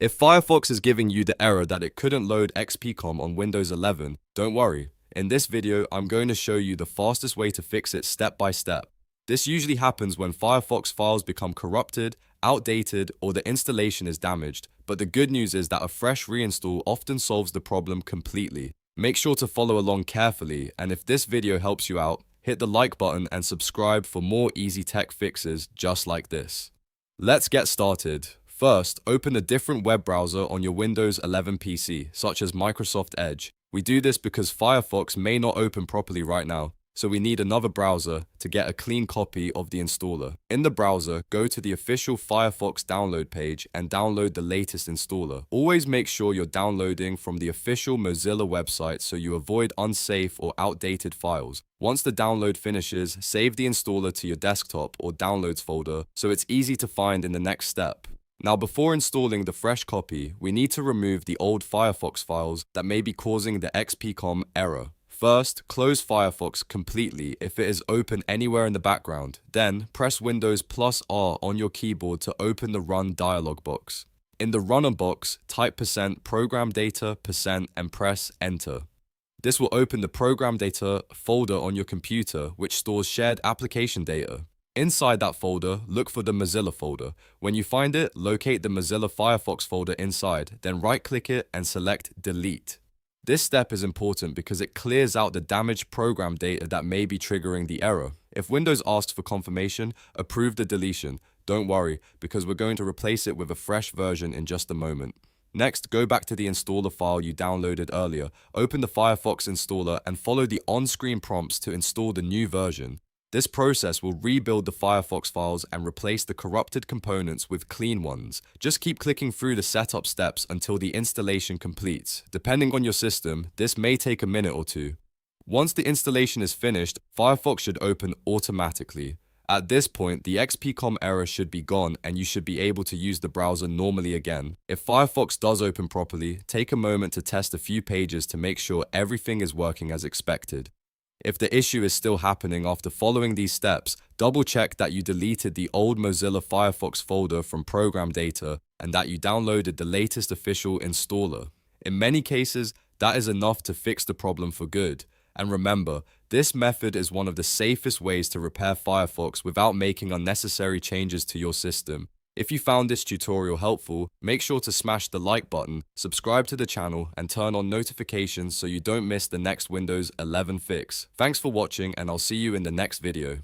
If Firefox is giving you the error that it couldn't load XPCOM on Windows 11, don't worry. In this video, I'm going to show you the fastest way to fix it step by step. This usually happens when Firefox files become corrupted, outdated, or the installation is damaged, but the good news is that a fresh reinstall often solves the problem completely. Make sure to follow along carefully, and if this video helps you out, hit the like button and subscribe for more easy tech fixes just like this. Let's get started. First, open a different web browser on your Windows 11 PC, such as Microsoft Edge. We do this because Firefox may not open properly right now, so we need another browser to get a clean copy of the installer. In the browser, go to the official Firefox download page and download the latest installer. Always make sure you're downloading from the official Mozilla website so you avoid unsafe or outdated files. Once the download finishes, save the installer to your desktop or downloads folder so it's easy to find in the next step. Now, before installing the fresh copy, we need to remove the old Firefox files that may be causing the XPCOM error. First, close Firefox completely if it is open anywhere in the background. Then, press Windows +R on your keyboard to open the Run dialog box. In the Runner box, type %ProgramData% and press Enter. This will open the ProgramData folder on your computer, which stores shared application data. Inside that folder, look for the Mozilla folder. When you find it, locate the Mozilla Firefox folder inside, then right-click it and select Delete. This step is important because it clears out the damaged program data that may be triggering the error. If Windows asks for confirmation, approve the deletion. Don't worry, because we're going to replace it with a fresh version in just a moment. Next, go back to the installer file you downloaded earlier, open the Firefox installer, and follow the on-screen prompts to install the new version. This process will rebuild the Firefox files and replace the corrupted components with clean ones. Just keep clicking through the setup steps until the installation completes. Depending on your system, this may take a minute or two. Once the installation is finished, Firefox should open automatically. At this point, the XPCOM error should be gone and you should be able to use the browser normally again. If Firefox does open properly, take a moment to test a few pages to make sure everything is working as expected. If the issue is still happening after following these steps, double check that you deleted the old Mozilla Firefox folder from ProgramData and that you downloaded the latest official installer. In many cases, that is enough to fix the problem for good. And remember, this method is one of the safest ways to repair Firefox without making unnecessary changes to your system. If you found this tutorial helpful, make sure to smash the like button, subscribe to the channel, and turn on notifications so you don't miss the next Windows 11 fix. Thanks for watching, and I'll see you in the next video.